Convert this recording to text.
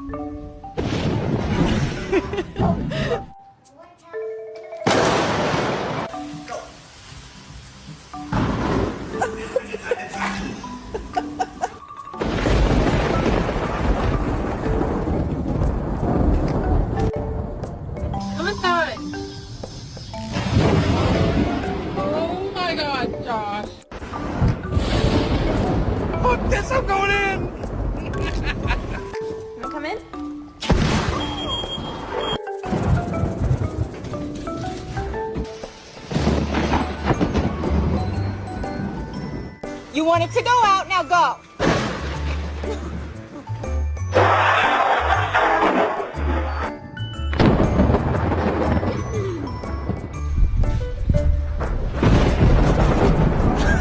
Oh my God, Josh. Fuck this, I'm going in. You wanna come in? You want it to go out, now go.